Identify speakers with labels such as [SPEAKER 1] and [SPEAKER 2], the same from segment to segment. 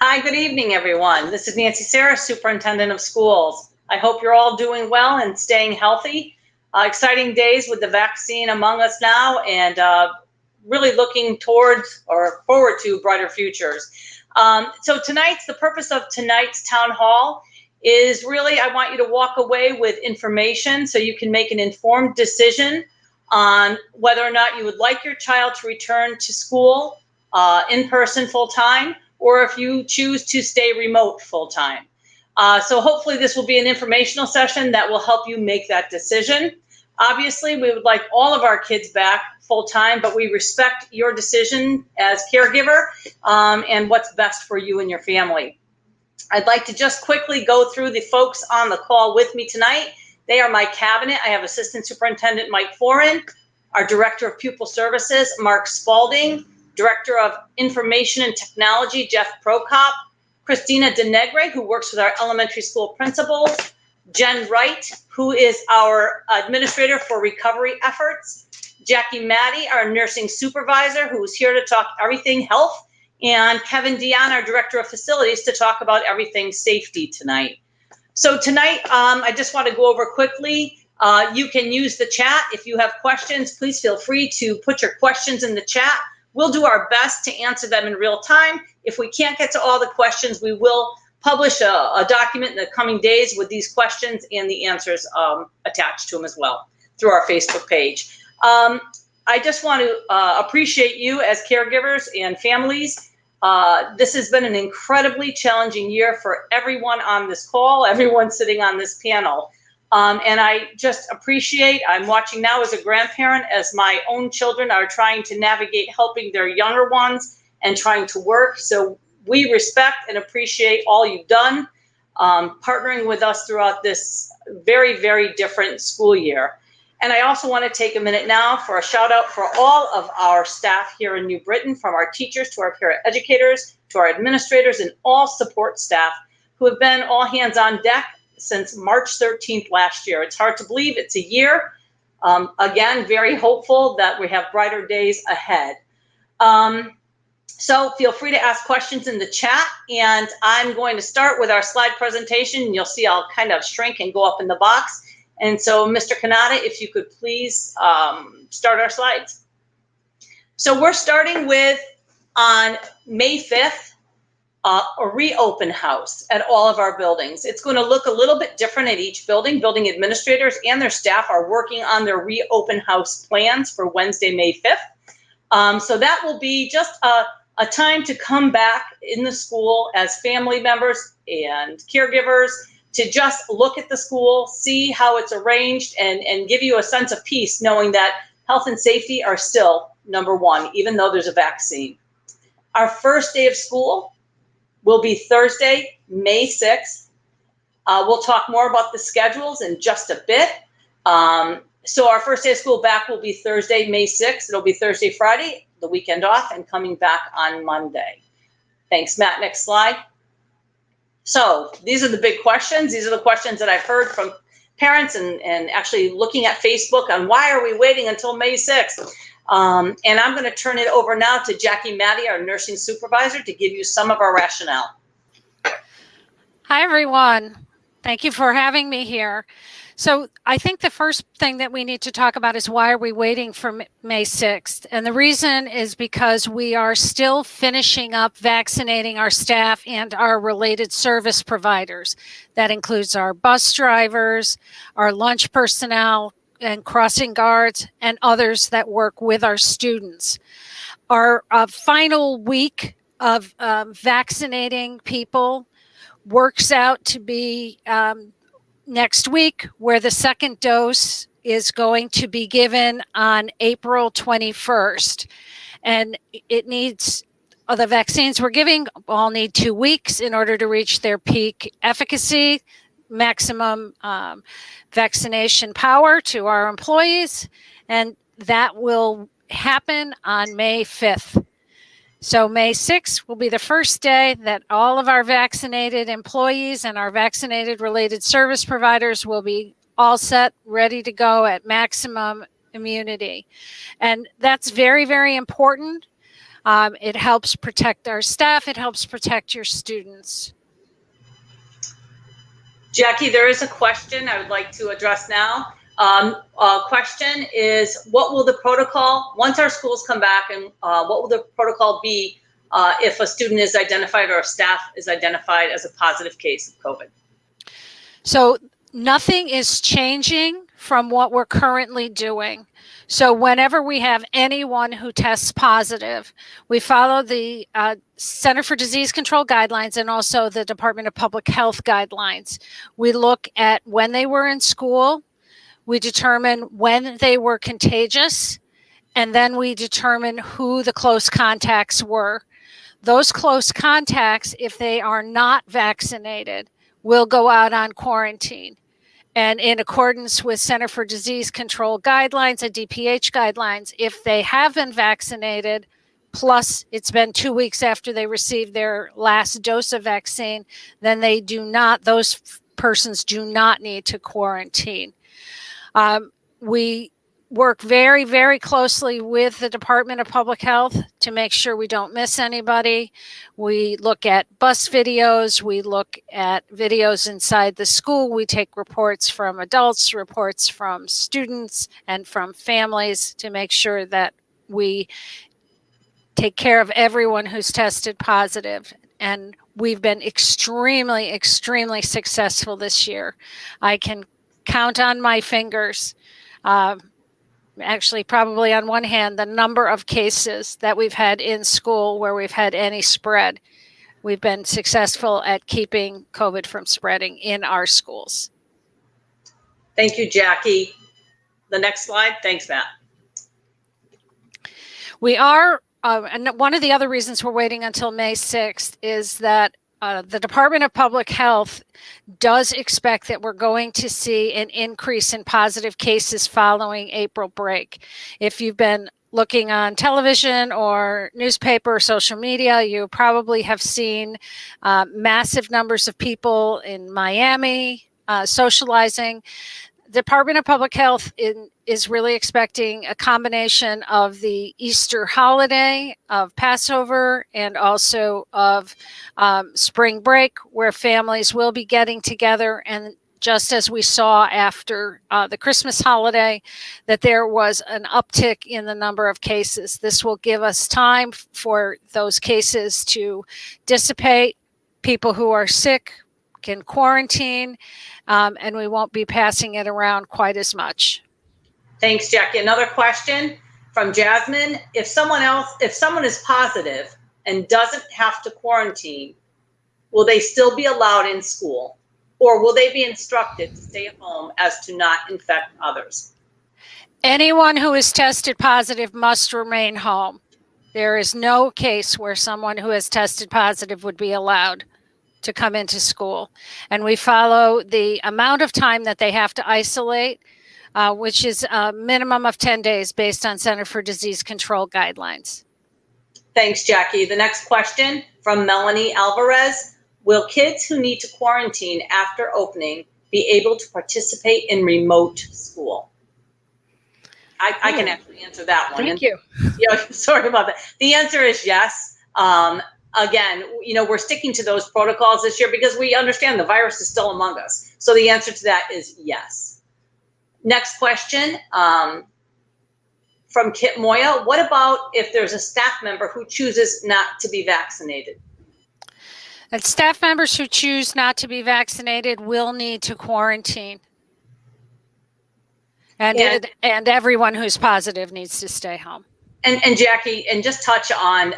[SPEAKER 1] Hi, good evening, everyone. This is Nancy Sarah, Superintendent of Schools. I hope you're all doing well and staying healthy. Exciting days with the vaccine among us now, and really looking towards or forward to brighter futures. So the purpose of tonight's town hall is really, I want you to walk away with information so you can make an informed decision on whether or not you would like your child to return to school in person full time, or if you choose to stay remote full time. So hopefully this will be an informational session that will help you make that decision. Obviously, we would like all of our kids back full time, but we respect your decision as caregiver and what's best for you and your family. I'd like to just quickly go through the folks on the call with me tonight. They are my cabinet. I have Assistant Superintendent Mike Foran, our Director of Pupil Services, Mark Spalding, Director of Information and Technology, Jeff Prokop, Christina DeNegre, who works with our elementary school principals, Jen Wright, who is our Administrator for Recovery Efforts, Jackie Maddie, our Nursing Supervisor, who is here to talk everything health, and Kevin Dion, our Director of Facilities, to talk about everything safety tonight. So tonight, I just want to go over quickly. You can use the chat. If you have questions, please feel free to put your questions in the chat. We'll do our best to answer them in real time. If we can't get to all the questions, we will publish a document in the coming days with these questions and the answers attached to them as well through our Facebook page. I just want to appreciate you as caregivers and families. This has been an incredibly challenging year for everyone on this call, everyone sitting on this panel. And I just appreciate, I'm watching now as a grandparent as my own children are trying to navigate helping their younger ones and trying to work. So we respect and appreciate all you've done, partnering with us throughout this very, very different school year. And I also want to take a minute now for a shout out for all of our staff here in New Britain, from our teachers to our paraeducators, to our administrators and all support staff who have been all hands on deck since March 13th last year. It's hard to believe it's a year. Again, very hopeful that we have brighter days ahead. So feel free to ask questions in the chat, and I'm going to start with our slide presentation. You'll see I'll kind of shrink and go up in the box. And so, Mr. Kanata, if you could please start our slides. So we're starting with, on May 5th, a reopen house at all of our buildings. It's going to look a little bit different at each building. Building administrators and their staff are working on their reopen house plans for Wednesday, May 5th. So that will be just a time to come back in the school as family members and caregivers to just look at the school, see how it's arranged, and give you a sense of peace knowing that health and safety are still number one, even though there's a vaccine. Our first day of school will be Thursday, May 6th. We'll talk more about the schedules in just a bit. So our first day of school back will be Thursday, May 6th. It'll be Thursday, Friday, the weekend off, and coming back on Monday. Thanks, Matt. Next slide. So these are the big questions. These are the questions that I've heard from parents and actually looking at Facebook on why are we waiting until May 6th? And I'm going to turn it over now to Jackie Maddie, our nursing supervisor, to give you some of our rationale.
[SPEAKER 2] Hi, everyone. Thank you for having me here. So I think the first thing that we need to talk about is why are we waiting for May 6th? And the reason is because we are still finishing up vaccinating our staff and our related service providers. That includes our bus drivers, our lunch personnel, and crossing guards, and others that work with our students. Our final week of vaccinating people works out to be next week, where the second dose is going to be given on April 21st. And it needs, the vaccines we're giving all need 2 weeks in order to reach their peak efficacy, maximum vaccination power to our employees. And that will happen on May 5th. So May 6th will be the first day that all of our vaccinated employees and our vaccinated related service providers will be all set, ready to go at maximum immunity. And that's very, very important. It helps protect our staff. It helps protect your students.
[SPEAKER 1] Jackie, there is a question I would like to address now. Question is, what will the protocol, once our schools come back, and what will the protocol be if a student is identified or a staff is identified as a positive case of COVID?
[SPEAKER 2] So nothing is changing from what we're currently doing. So whenever we have anyone who tests positive, we follow the Center for Disease Control guidelines and also the Department of Public Health guidelines. We look at when they were in school, we determine when they were contagious, and then we determine who the close contacts were. Those close contacts, if they are not vaccinated, will go out on quarantine. And in accordance with Center for Disease Control guidelines and DPH guidelines, if they have been vaccinated, plus it's been 2 weeks after they received their last dose of vaccine, then they do not, those persons do not need to quarantine. We work very, very closely with the Department of Public Health to make sure we don't miss anybody. We look at bus videos. We look at videos inside the school. We take reports from adults, reports from students, and from families to make sure that we take care of everyone who's tested positive. And we've been extremely, extremely successful this year. I can count on my fingers, actually probably on one hand, the number of cases that we've had in school where we've had any spread. We've been successful at keeping COVID from spreading in our schools.
[SPEAKER 1] Thank you, Jackie. The next slide. Thanks, Matt.
[SPEAKER 2] We are, and one of the other reasons we're waiting until May 6th is that the Department of Public Health does expect that we're going to see an increase in positive cases following April break. If you've been looking on television or newspaper or social media, you probably have seen massive numbers of people in Miami socializing. The Department of Public Health is really expecting a combination of the Easter holiday, of Passover, and also of spring break, where families will be getting together. And just as we saw after the Christmas holiday, that there was an uptick in the number of cases. This will give us time for those cases to dissipate. People who are sick can quarantine, and we won't be passing it around quite as much.
[SPEAKER 1] Thanks, Jackie. Another question from Jasmine. If someone is positive and doesn't have to quarantine, will they still be allowed in school? Or will they be instructed to stay at home as to not infect others?
[SPEAKER 2] Anyone who is tested positive must remain home. There is no case where someone who has tested positive would be allowed to come into school. And we follow the amount of time that they have to isolate, which is a minimum of 10 days based on Center for Disease Control guidelines.
[SPEAKER 1] Thanks, Jackie. The next question from Melanie Alvarez. Will kids who need to quarantine after opening be able to participate in remote school? I can actually answer that one.
[SPEAKER 2] Thank you.
[SPEAKER 1] Sorry about that. The answer is yes. Again, we're sticking to those protocols this year because we understand the virus is still among us. So the answer to that is yes. Next question from Kit Moya. What about if there's a staff member who chooses not to be vaccinated?
[SPEAKER 2] And staff members who choose not to be vaccinated will need to quarantine. And everyone who's positive needs to stay home.
[SPEAKER 1] And Jackie, and just touch on,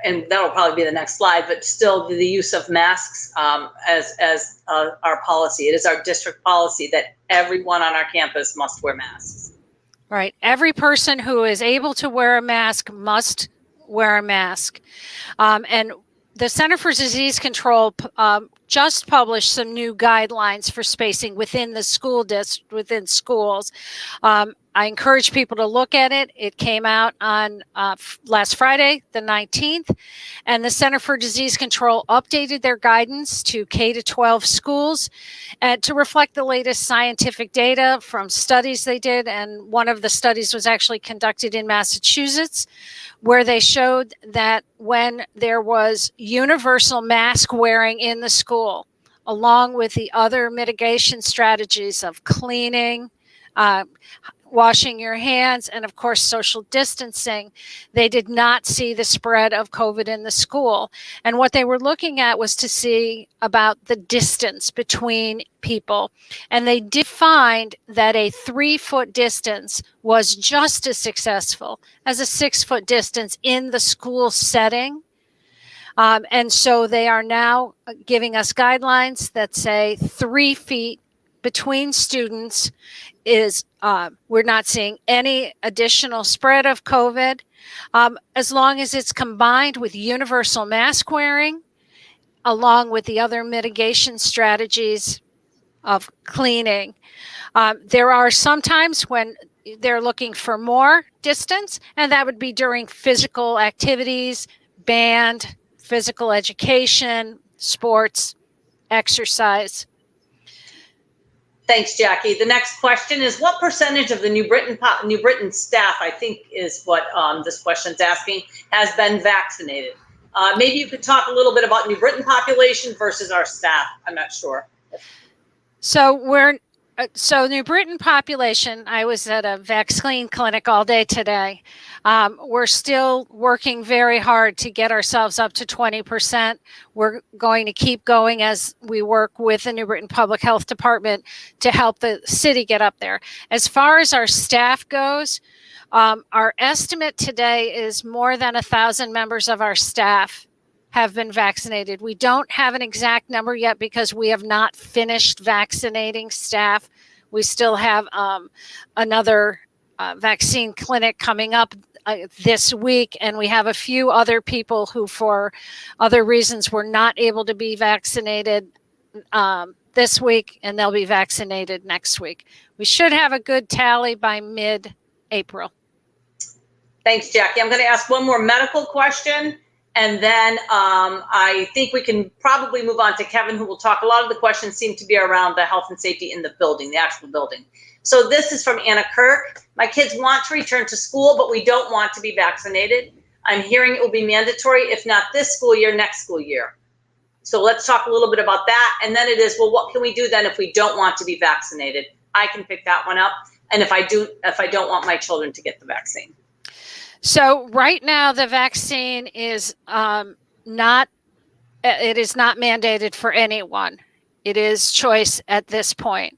[SPEAKER 1] and that'll probably be the next slide, but still the use of masks as our policy. It is our district policy that everyone on our campus must wear masks.
[SPEAKER 2] Right. Every person who is able to wear a mask must wear a mask. And the Center for Disease Control just published some new guidelines for spacing within the within schools. I encourage people to look at it. It came out on last Friday, the 19th, and the Center for Disease Control updated their guidance to K-12 schools to reflect the latest scientific data from studies they did. And one of the studies was actually conducted in Massachusetts, where they showed that when there was universal mask wearing in the school, along with the other mitigation strategies of cleaning, washing your hands, and of course, social distancing, they did not see the spread of COVID in the school. And what they were looking at was to see about the distance between people. And they did find that a 3-foot distance was just as successful as a 6-foot distance in the school setting. And so they are now giving us guidelines that say 3 feet between students is we're not seeing any additional spread of COVID, as long as it's combined with universal mask wearing, along with the other mitigation strategies of cleaning. There are some times when they're looking for more distance, and that would be during physical activities, band, physical education, sports, exercise.
[SPEAKER 1] Thanks, Jackie. The next question is, what percentage of the New Britain staff, I think is what this question's asking, has been vaccinated? Maybe you could talk a little bit about New Britain population versus our staff. I'm not sure.
[SPEAKER 2] So New Britain population, I was at a vaccine clinic all day today. We're still working very hard to get ourselves up to 20%. We're going to keep going as we work with the New Britain Public Health Department to help the city get up there. As far as our staff goes, our estimate today is more than 1,000 members of our staff have been vaccinated. We don't have an exact number yet because we have not finished vaccinating staff. We still have another vaccine clinic coming up this week, and we have a few other people who, for other reasons, were not able to be vaccinated this week, and they'll be vaccinated next week. We should have a good tally by mid-April.
[SPEAKER 1] Thanks, Jackie. I'm going to ask one more medical question. And then I think we can probably move on to Kevin, who will talk. A lot of the questions seem to be around the health and safety in the building, the actual building. So this is from Anna Kirk. My kids want to return to school, but we don't want to be vaccinated. I'm hearing it will be mandatory, if not this school year, next school year. So let's talk a little bit about that. And then it is, well, what can we do then if we don't want to be vaccinated? I can pick that one up. And if I don't want my children to get the vaccine.
[SPEAKER 2] So right now, the vaccine is not mandated for anyone. It is choice at this point.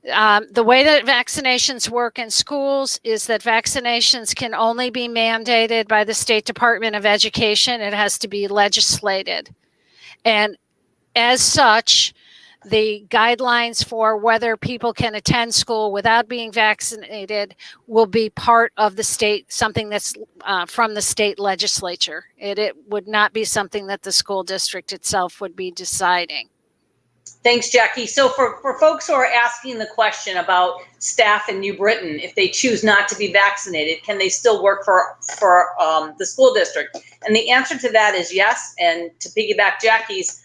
[SPEAKER 2] The way that vaccinations work in schools is that vaccinations can only be mandated by the State Department of Education. It has to be legislated. And as such, the guidelines for whether people can attend school without being vaccinated will be part of the state, something that's from the state legislature. It would not be something that the school district itself would be deciding.
[SPEAKER 1] Thanks, Jackie. So for folks who are asking the question about staff in New Britain, if they choose not to be vaccinated, can they still work for the school district? And the answer to that is yes. And to piggyback Jackie's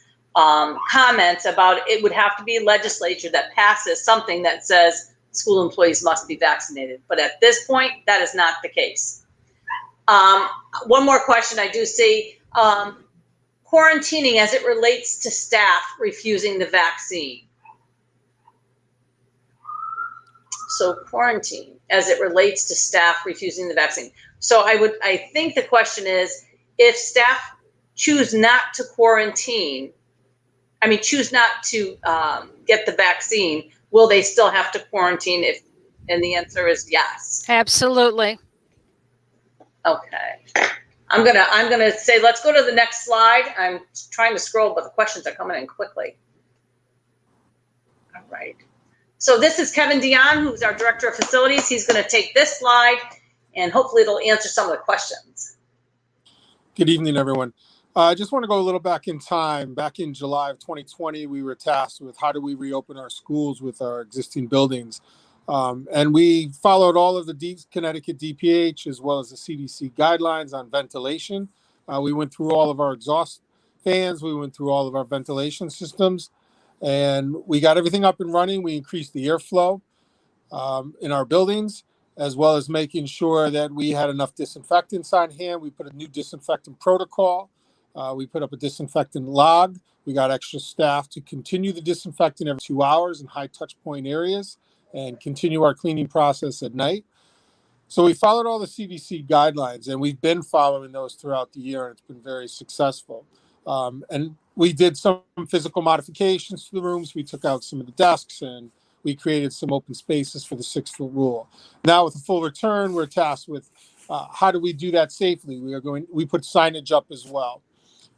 [SPEAKER 1] comments about it would have to be a legislature that passes something that says school employees must be vaccinated. But at this point, that is not the case. One more question I do see. Quarantining as it relates to staff refusing the vaccine. So quarantine as it relates to staff refusing the vaccine. So I think the question is, if staff choose not to choose not to get the vaccine, will they still have to quarantine? And the answer is yes.
[SPEAKER 2] Absolutely.
[SPEAKER 1] Okay. I'm gonna say, let's go to the next slide. I'm trying to scroll, but the questions are coming in quickly. All right. So this is Kevin Dion, who's our Director of Facilities. He's gonna take this slide and hopefully it'll answer some of the questions.
[SPEAKER 3] Good evening, everyone. I just want to go a little back in time. Back in July of 2020, we were tasked with how do we reopen our schools with our existing buildings. And we followed all of the Connecticut DPH as well as the CDC guidelines on ventilation. We went through all of our exhaust fans. We went through all of our ventilation systems, and we got everything up and running. We increased the airflow in our buildings, as well as making sure that we had enough disinfectants on hand. We put a new disinfectant protocol. We put up a disinfectant log. We got extra staff to continue the disinfecting every 2 hours in high touch point areas and continue our cleaning process at night. So we followed all the CDC guidelines, and we've been following those throughout the year, and it's been very successful. And we did some physical modifications to the rooms. We took out some of the desks, and we created some open spaces for the 6-foot rule. Now, with a full return, we're tasked with how do we do that safely? We put signage up as well.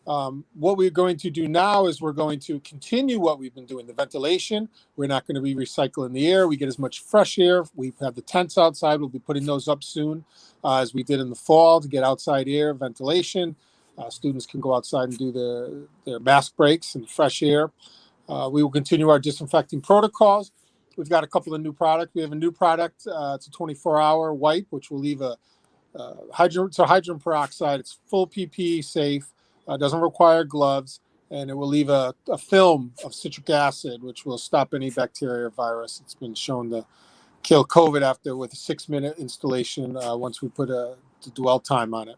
[SPEAKER 3] What we're going to do now is we're going to continue what we've been doing. The ventilation, we're not going to be recycling the air. We get as much fresh air. We have the tents outside. We'll be putting those up soon, as we did in the fall, to get outside air, ventilation. Students can go outside and do their mask breaks and fresh air. We will continue our disinfecting protocols. We've got a couple of new products. We have a new product. It's a 24-hour wipe, which will leave hydrogen peroxide. It's full PPE safe. Doesn't require gloves, and it will leave a film of citric acid, which will stop any bacteria or virus. It's been shown to kill COVID with a 6-minute installation once we put the dwell time on it.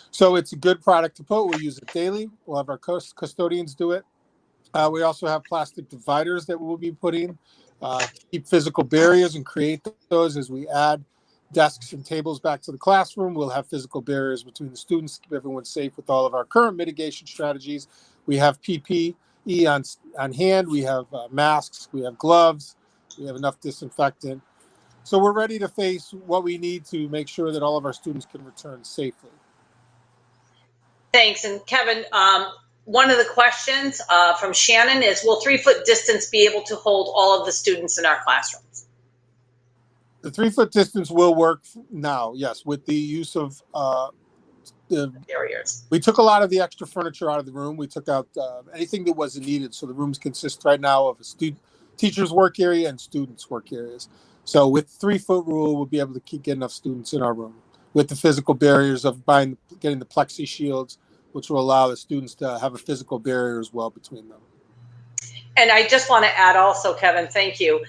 [SPEAKER 3] So it's a good product to put. We'll use it daily. We'll have our custodians do it. We also have plastic dividers that we'll be putting, keep physical barriers and create those as we add desks and tables back to the classroom. We'll have physical barriers between the students to keep everyone safe with all of our current mitigation strategies. We have PPE on hand. We have masks. We have gloves. We have enough disinfectant. So we're ready to face what we need to make sure that all of our students can return safely.
[SPEAKER 1] Thanks. And Kevin, one of the questions from Shannon is, will 3-foot distance be able to hold all of the students in our classrooms?
[SPEAKER 3] The 3-foot distance will work now, yes, with the use of the
[SPEAKER 1] barriers.
[SPEAKER 3] We took a lot of the extra furniture out of the room. We took out anything that wasn't needed. So the rooms consist right now of a teacher's work area and students' work areas. So with 3-foot rule, we'll be able to get enough students in our room with the physical barriers of getting the plexi shields, which will allow the students to have a physical barrier as well between them.
[SPEAKER 1] And I just want to add also, Kevin, thank you.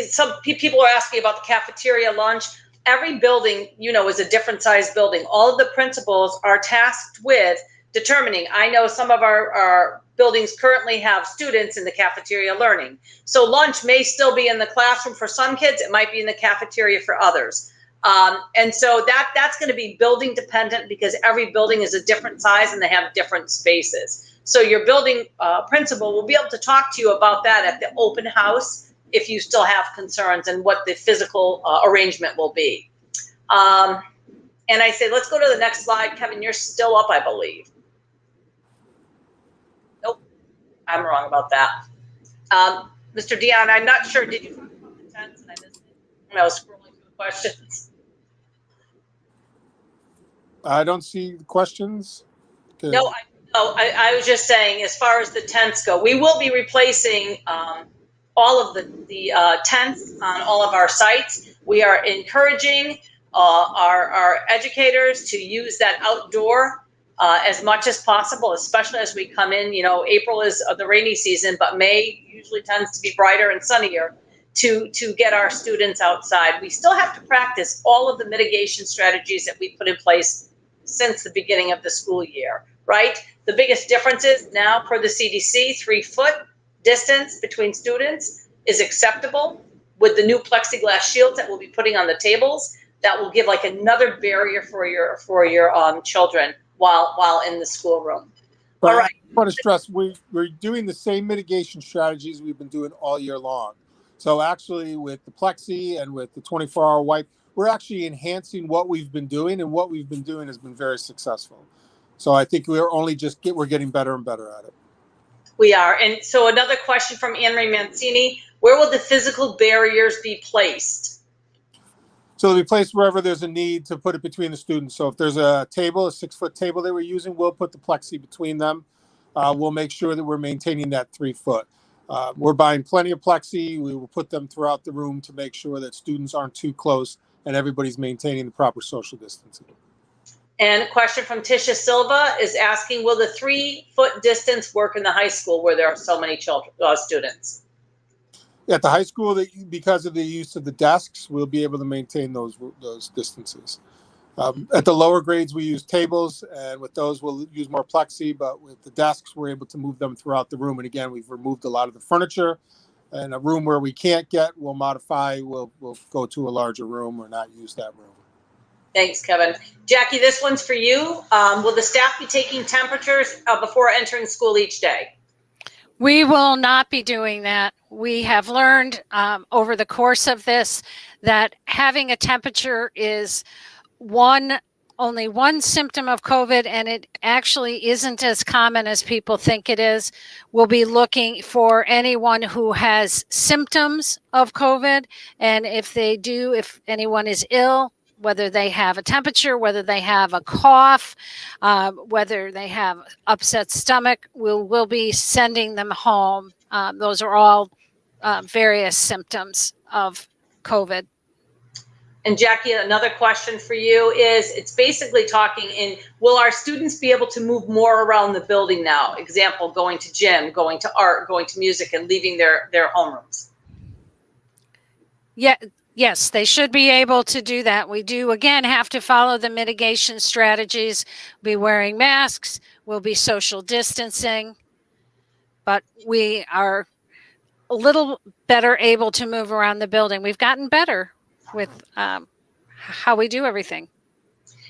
[SPEAKER 1] Some people are asking about the cafeteria lunch. Every building, is a different size building. All of the principals are tasked with determining. I know some of our buildings currently have students in the cafeteria learning. So lunch may still be in the classroom for some kids. It might be in the cafeteria for others. And so that's going to be building dependent, because every building is a different size and they have different spaces. So your building principal will be able to talk to you about that at the open house if you still have concerns and what the physical arrangement will be. And I say, let's go to the next slide. Kevin, you're still up, I believe. Nope, I'm wrong about that. Mr. Dion, I'm not sure. Did you talk about the tents? And I missed it. I was scrolling through questions.
[SPEAKER 3] I don't see questions.
[SPEAKER 1] No, I was just saying, as far as the tents go, we will be replacing all of the tents on all of our sites. We are encouraging our educators to use that outdoor as much as possible, especially as we come in. April is the rainy season, but May usually tends to be brighter and sunnier to get our students outside. We still have to practice all of the mitigation strategies that we put in place since the beginning of the school year, right? The biggest difference is now, per the CDC, 3-foot distance between students is acceptable. With the new plexiglass shields that we'll be putting on the tables, that will give like another barrier for your children while in the schoolroom.
[SPEAKER 3] But
[SPEAKER 1] all right.
[SPEAKER 3] I want to stress we're doing the same mitigation strategies we've been doing all year long. So actually, with the plexi and with the 24-hour wipe, we're actually enhancing what we've been doing, and what we've been doing has been very successful. So I think we're getting better and better at it.
[SPEAKER 1] We are. And so another question from Anne Marie Mancini, where will the physical barriers be placed?
[SPEAKER 3] So they'll be placed wherever there's a need to put it between the students. So if there's a table, a 6-foot table they were using, we'll put the plexi between them. We'll make sure that we're maintaining that 3 foot. We're buying plenty of plexi. We will put them throughout the room to make sure that students aren't too close and everybody's maintaining the proper social distancing.
[SPEAKER 1] And a question from Tisha Silva is asking, will the 3 foot distance work in the high school where there are so many children, students?
[SPEAKER 3] At the high school, because of the use of the desks, we'll be able to maintain those distances. At the lower grades, we use tables, and with those, we'll use more plexi. But with the desks, we're able to move them throughout the room. And again, we've removed a lot of the furniture. And a room where we can't get, we'll modify. We'll go to a larger room or not use that room.
[SPEAKER 1] Thanks, Kevin. Jackie, this one's for you. Will the staff be taking temperatures before entering school each day?
[SPEAKER 2] We will not be doing that. We have learned over the course of this that having a temperature is only one symptom of COVID, and it actually isn't as common as people think it is. We'll be looking for anyone who has symptoms of COVID, and if anyone is ill, whether they have a temperature, whether they have a cough, whether they have upset stomach, we'll be sending them home. Those are all various symptoms of COVID.
[SPEAKER 1] And Jackie, another question for you is, it's basically will our students be able to move more around the building now? Example, going to gym, going to art, going to music, and leaving their homerooms.
[SPEAKER 2] Yeah. Yes, they should be able to do that. We do, again, have to follow the mitigation strategies. We'll be wearing masks. We'll be social distancing. But we are a little better able to move around the building. We've gotten better with how we do everything.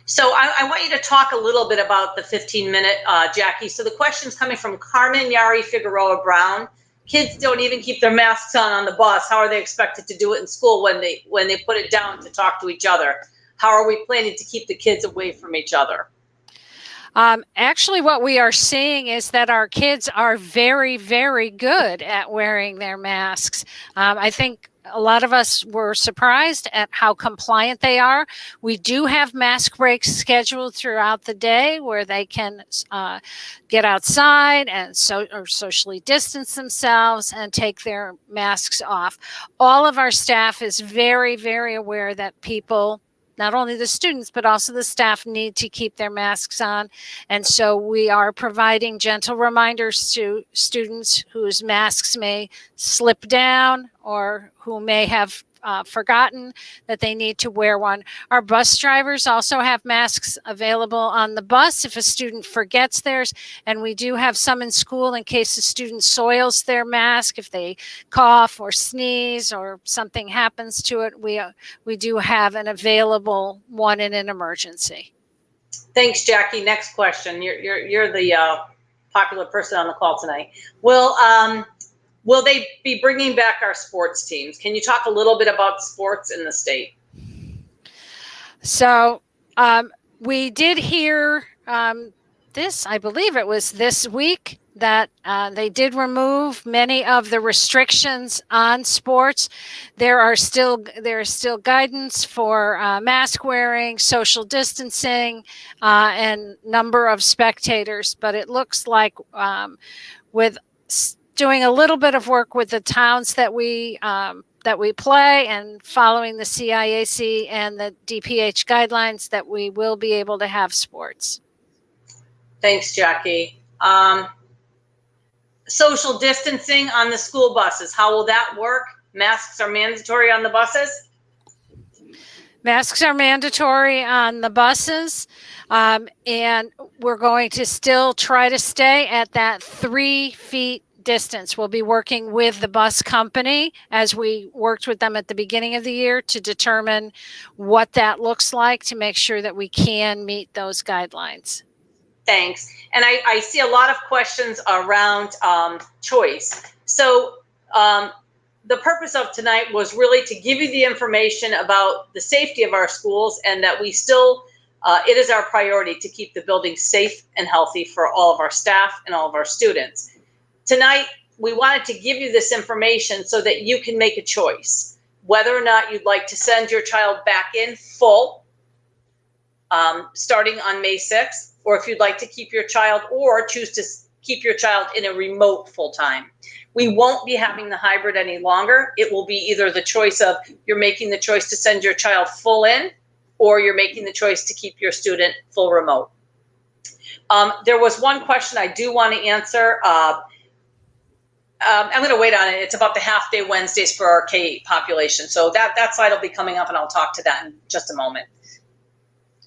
[SPEAKER 1] So I want you to talk a little bit about the 15-minute, Jackie. So the question's coming from Carmen Yari Figueroa Brown. Kids don't even keep their masks on the bus. How are they expected to do it in school when they put it down to talk to each other? How are we planning to keep the kids away from each other?
[SPEAKER 2] Actually, what we are seeing is that our kids are very, very good at wearing their masks. I think a lot of us were surprised at how compliant they are. We do have mask breaks scheduled throughout the day where they can get outside and socially distance themselves and take their masks off. All of our staff is very, very aware that people, not only the students, but also the staff, need to keep their masks on. And so we are providing gentle reminders to students whose masks may slip down or who may have forgotten that they need to wear one. Our bus drivers also have masks available on the bus if a student forgets theirs. And we do have some in school in case the student soils their mask, if they cough or sneeze or something happens to it. We do have an available one in an emergency.
[SPEAKER 1] Thanks, Jackie. Next question. You're the popular person on the call tonight. Will they be bringing back our sports teams? Can you talk a little bit about sports in the state?
[SPEAKER 2] So we did hear this, I believe it was this week, that they did remove many of the restrictions on sports. There is still guidance for mask wearing, social distancing, and number of spectators. But it looks like with doing a little bit of work with the towns that we play and following the CIAC and the DPH guidelines, that we will be able to have sports.
[SPEAKER 1] Thanks, Jackie. Social distancing on the school buses, how will that work? Masks are mandatory on the buses?
[SPEAKER 2] Masks are mandatory on the buses, and we're going to still try to stay at that 3 feet distance. We'll be working with the bus company, as we worked with them at the beginning of the year, to determine what that looks like to make sure that we can meet those guidelines.
[SPEAKER 1] Thanks. And I see a lot of questions around choice. So the purpose of tonight was really to give you the information about the safety of our schools, and that we still, it is our priority to keep the building safe and healthy for all of our staff and all of our students. Tonight, we wanted to give you this information so that you can make a choice. whether or not you'd like to send your child back in full, starting on May 6th, or if you'd like to keep your child or choose to keep your child in a remote full-time. We won't be having the hybrid any longer. It will be either the choice of you're making the choice to send your child full in, or you're making the choice to keep your student full remote. There was one question I do want to answer. I'm going to wait on it. It's about the half-day Wednesdays for our K-8 population. So that slide will be coming up, and I'll talk to that in just a moment.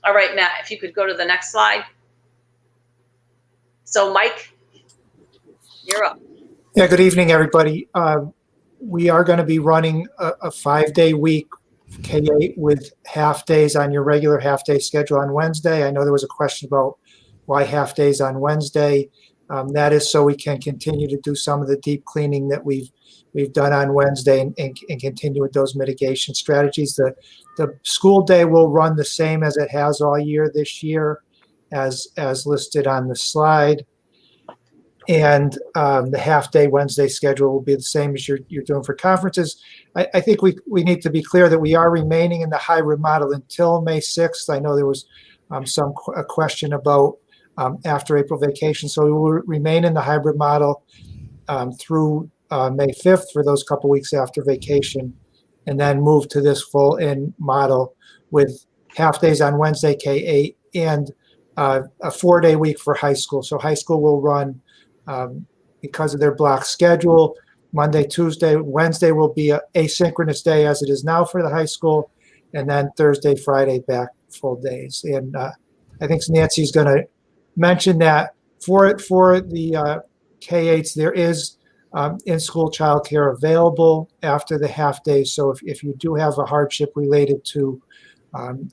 [SPEAKER 1] All right, Matt, if you could go to the next slide. So, Mike, you're up.
[SPEAKER 4] Yeah, good evening, everybody. We are going to be running a 5-day week K-8 with half days on your regular half-day schedule on Wednesday. I know there was a question about why half days on Wednesday. That is so we can continue to do some of the deep cleaning that we've done on Wednesday and continue with those mitigation strategies. The school day will run the same as it has all year this year, as listed on the slide. And the half-day Wednesday schedule will be the same as you're doing for conferences. I think we need to be clear that we are remaining in the hybrid model until May 6th. I know there was a question about after April vacation. So we will remain in the hybrid model through May 5th for those couple weeks after vacation, and then move to this full-in model with half days on Wednesday K-8 and a 4-day week for high school. So high school will run because of their block schedule. Monday, Tuesday, Wednesday will be an asynchronous day as it is now for the high school, and then Thursday, Friday back full days. And I think Nancy's going to mention that for the K-8s, there is in-school childcare available after the half day. So if you do have a hardship related to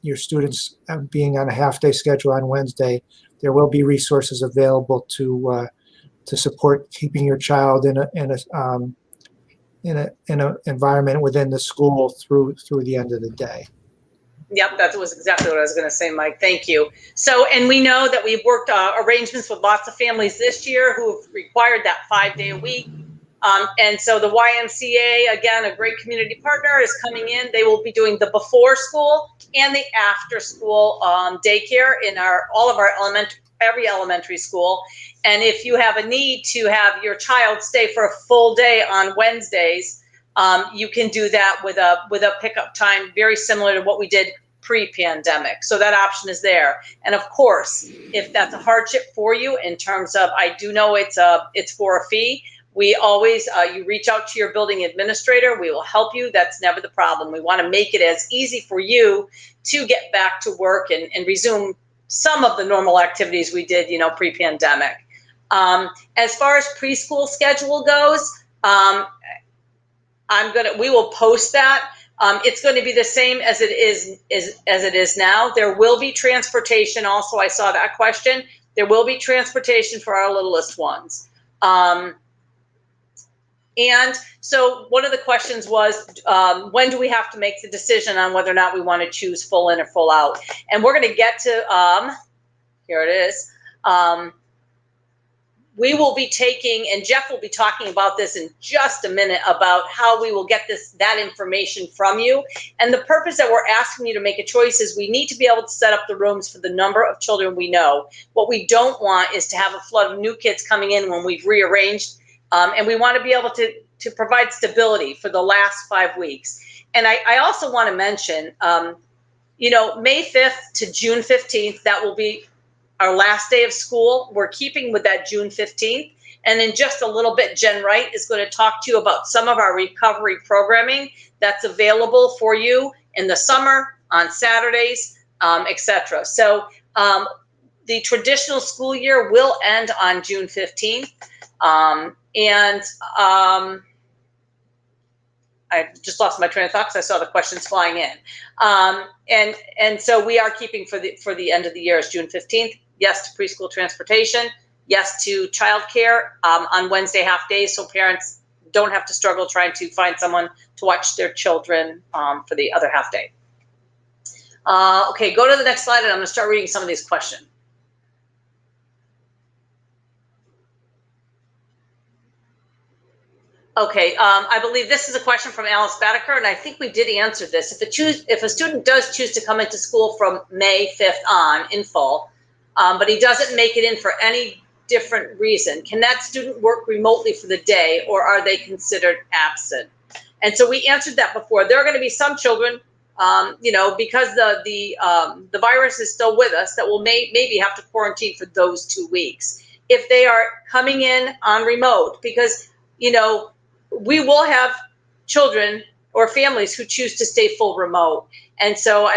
[SPEAKER 4] your students being on a half-day schedule on Wednesday, there will be resources available to support keeping your child in an environment within the school through the end of the day.
[SPEAKER 1] Yep, that was exactly what I was going to say, Mike. Thank you. So, and we know that we've worked arrangements with lots of families this year who have required that 5-day a week. And so the YMCA, again, a great community partner, is coming in. They will be doing the before school and the after school daycare in every elementary school. And if you have a need to have your child stay for a full day on Wednesdays, you can do that with a pickup time very similar to what we did pre-pandemic. So that option is there. And of course, if that's a hardship for you in terms of, I do know it's for a fee. We always, you reach out to your building administrator. We will help you. That's never the problem. We want to make it as easy for you to get back to work and resume some of the normal activities we did, pre-pandemic. As far as preschool schedule goes, we will post that. It's going to be the same as it is now. There will be transportation. Also, I saw that question. There will be transportation for our littlest ones. And so one of the questions was, when do we have to make the decision on whether or not we want to choose full in or full out? And we're going to get to, here it is. We will be taking, and Jeff will be talking about this in just a minute, about how we will get that information from you. And the purpose that we're asking you to make a choice is we need to be able to set up the rooms for the number of children we know. What we don't want is to have a flood of new kids coming in when we've rearranged. And we want to be able to provide stability for the last 5 weeks. And I also want to mention, May 5th to June 15th, that will be our last day of school. We're keeping with that June 15th. And in just a little bit, Jen Wright is going to talk to you about some of our recovery programming that's available for you in the summer, on Saturdays, etc. So the traditional school year will end on June 15th. I just lost my train of thought because I saw the questions flying in. And so we are keeping for the end of the year as June 15th. Yes to preschool transportation. Yes to childcare on Wednesday half days, so parents don't have to struggle trying to find someone to watch their children for the other half day. Okay, go to the next slide, and I'm going to start reading some of these questions. Okay, I believe this is a question from Alice Baddeker, and I think we did answer this. If a student does choose to come into school from May 5th on in full, but he doesn't make it in for any different reason, can that student work remotely for the day, or are they considered absent? And so we answered that before. There are going to be some children, because the virus is still with us, that will maybe have to quarantine for those 2 weeks. If they are coming in on remote, because, we will have children or families who choose to stay full remote. And so,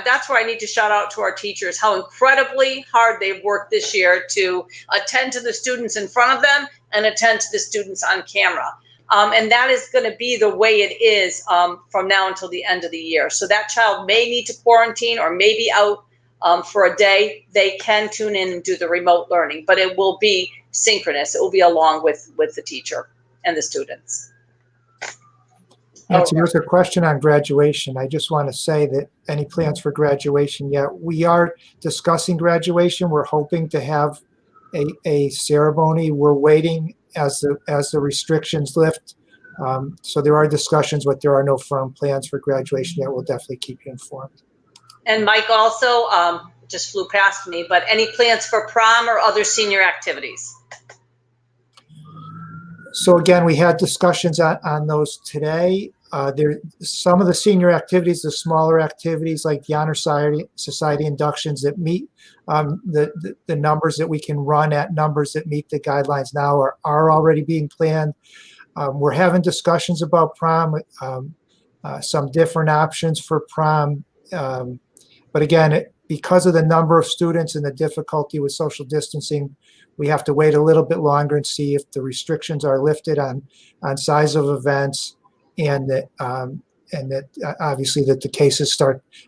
[SPEAKER 1] that's where I need to shout out to our teachers, how incredibly hard they've worked this year to attend to the students in front of them and attend to the students on camera. And that is going to be the way it is from now until the end of the year. So that child may need to quarantine or may be out for a day. They can tune in and do the remote learning, but it will be synchronous. It will be along with the teacher and the students.
[SPEAKER 4] Nancy, there's a question on graduation. I just want to say that any plans for graduation yet? We are discussing graduation. We're hoping to have a ceremony. We're waiting as the restrictions lift. So there are discussions, but there are no firm plans for graduation yet. We'll definitely keep you informed.
[SPEAKER 1] And Mike also just flew past me, but any plans for prom or other senior activities?
[SPEAKER 4] So again, we had discussions on those today. Some of the senior activities, the smaller activities like the Honor Society inductions that meet the numbers that we can run at, numbers that meet the guidelines now are already being planned. We're having discussions about prom, some different options for prom. But again, because of the number of students and the difficulty with social distancing, we have to wait a little bit longer and see if the restrictions are lifted on size of events, and that obviously that the cases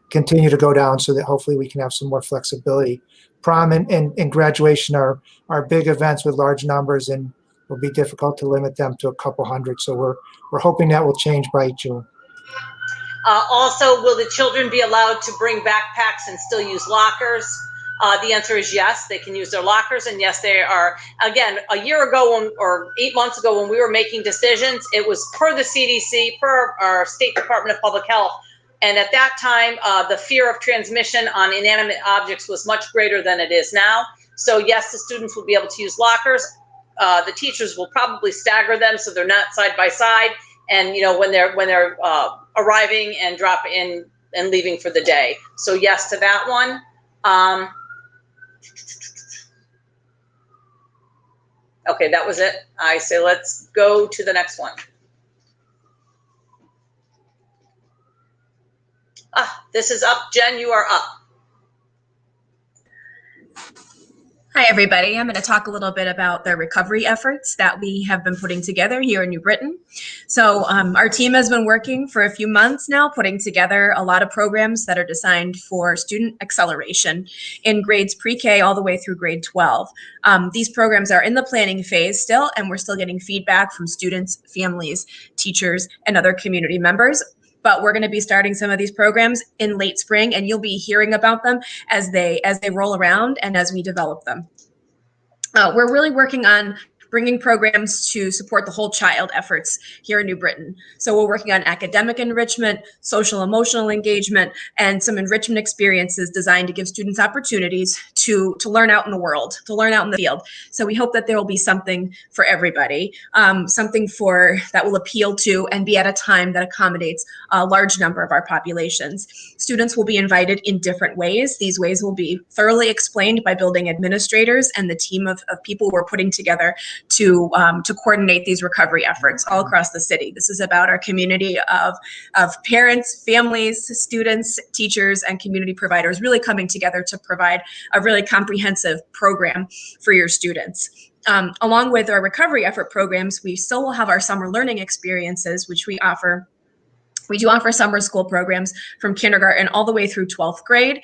[SPEAKER 4] continue to go down, so that hopefully we can have some more flexibility. Prom and graduation are big events with large numbers, and will be difficult to limit them to a couple hundred. So we're hoping that will change by June.
[SPEAKER 1] Also, will the children be allowed to bring backpacks and still use lockers? The answer is yes, they can use their lockers, and yes, they are. Again, a year ago or 8 months ago when we were making decisions, it was per the CDC, per our State Department of Public Health. And at that time, the fear of transmission on inanimate objects was much greater than it is now. So yes, the students will be able to use lockers. The teachers will probably stagger them so they're not side by side. And when they're arriving and drop in and leaving for the day. So yes to that one. Okay, that was it. I say let's go to the next one. This is up. Jen, you are up.
[SPEAKER 5] Hi, everybody. I'm going to talk a little bit about the recovery efforts that we have been putting together here in New Britain. So our team has been working for a few months now, putting together a lot of programs that are designed for student acceleration in grades pre-K all the way through grade 12. These programs are in the planning phase still, and we're still getting feedback from students, families, teachers, and other community members. But we're going to be starting some of these programs in late spring, and you'll be hearing about them as they roll around and as we develop them. We're really working on bringing programs to support the whole child efforts here in New Britain. So we're working on academic enrichment, social emotional engagement, and some enrichment experiences designed to give students opportunities to learn out in the world, to learn out in the field. So we hope that there will be something for everybody, something that will appeal to and be at a time that accommodates a large number of our populations. Students will be invited in different ways. These ways will be thoroughly explained by building administrators and the team of people we're putting together to coordinate these recovery efforts all across the city. This is about our community of parents, families, students, teachers, and community providers really coming together to provide a really comprehensive program for your students. Along with our recovery effort programs, we still will have our summer learning experiences, which we offer. We do offer summer school programs from kindergarten all the way through 12th grade.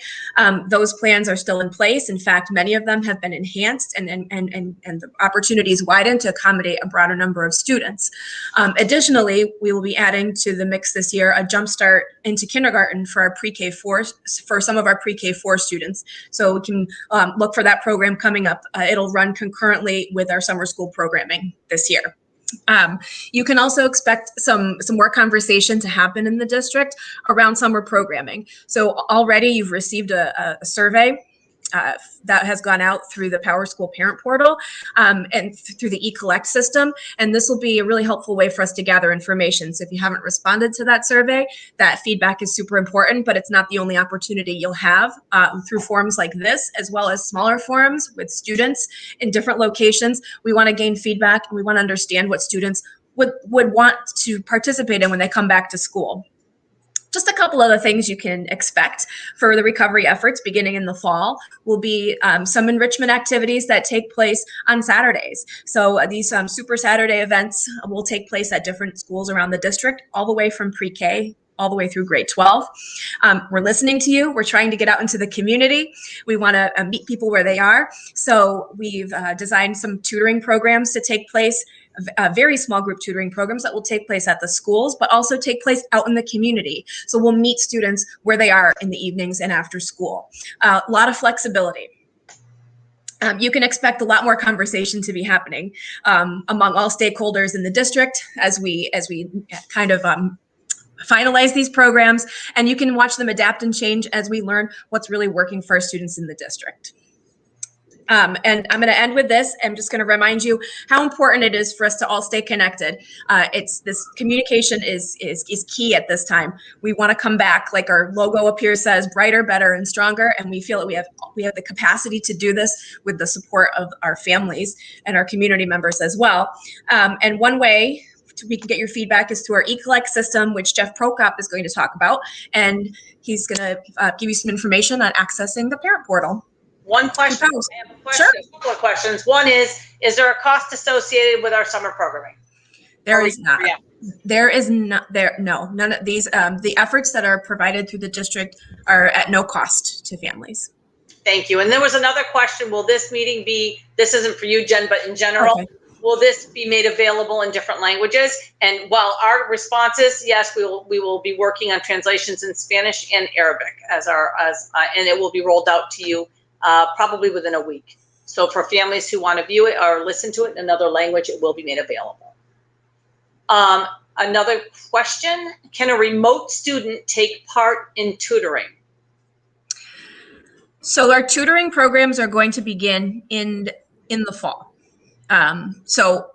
[SPEAKER 5] Those plans are still in place. In fact, many of them have been enhanced and the opportunities widened to accommodate a broader number of students. Additionally, we will be adding to the mix this year a jumpstart into kindergarten for our pre-K4, for some of our pre-K4 students. So we can look for that program coming up. It'll run concurrently with our summer school programming this year. You can also expect some more conversation to happen in the district around summer programming. So already you've received a survey that has gone out through the PowerSchool parent portal and through the eCollect system. And this will be a really helpful way for us to gather information. So if you haven't responded to that survey, that feedback is super important, but it's not the only opportunity you'll have through forums like this, as well as smaller forums with students in different locations. We want to gain feedback and we want to understand what students would want to participate in when they come back to school. Just a couple other things you can expect for the recovery efforts beginning in the fall will be some enrichment activities that take place on Saturdays. So these Super Saturday events will take place at different schools around the district, all the way from pre-K all the way through grade 12. We're listening to you. We're trying to get out into the community. We want to meet people where they are. So we've designed some tutoring programs to take place, very small group tutoring programs that will take place at the schools, but also take place out in the community. So we'll meet students where they are in the evenings and after school. A lot of flexibility. You can expect a lot more conversation to be happening among all stakeholders in the district as we kind of finalize these programs, and you can watch them adapt and change as we learn what's really working for our students in the district. And I'm going to end with this. I'm just going to remind you how important it is for us to all stay connected. This communication is key at this time. We want to come back, like our logo up here says, brighter, better, and stronger. And we feel that we have the capacity to do this with the support of our families and our community members as well. And one way we can get your feedback is to our eCollect system, which Jeff Prokop is going to talk about. And he's going to give you some information on accessing the parent portal.
[SPEAKER 1] One question. I have a question.
[SPEAKER 5] Sure.
[SPEAKER 1] A couple of questions. One is there a cost associated with our summer programming?
[SPEAKER 5] There is not.
[SPEAKER 1] Yeah.
[SPEAKER 5] There is not. No, none of these. The efforts that are provided through the district are at no cost to families.
[SPEAKER 1] Thank you. And there was another question. Will this meeting be, this isn't for you, Jen, but in general,
[SPEAKER 5] Okay.
[SPEAKER 1] Will this be made available in different languages? And while our response is yes, we will be working on translations in Spanish and Arabic and it will be rolled out to you probably within a week. So for families who want to view it or listen to it in another language, it will be made available. Another question, can a remote student take part in tutoring?
[SPEAKER 5] So our tutoring programs are going to begin in the fall. So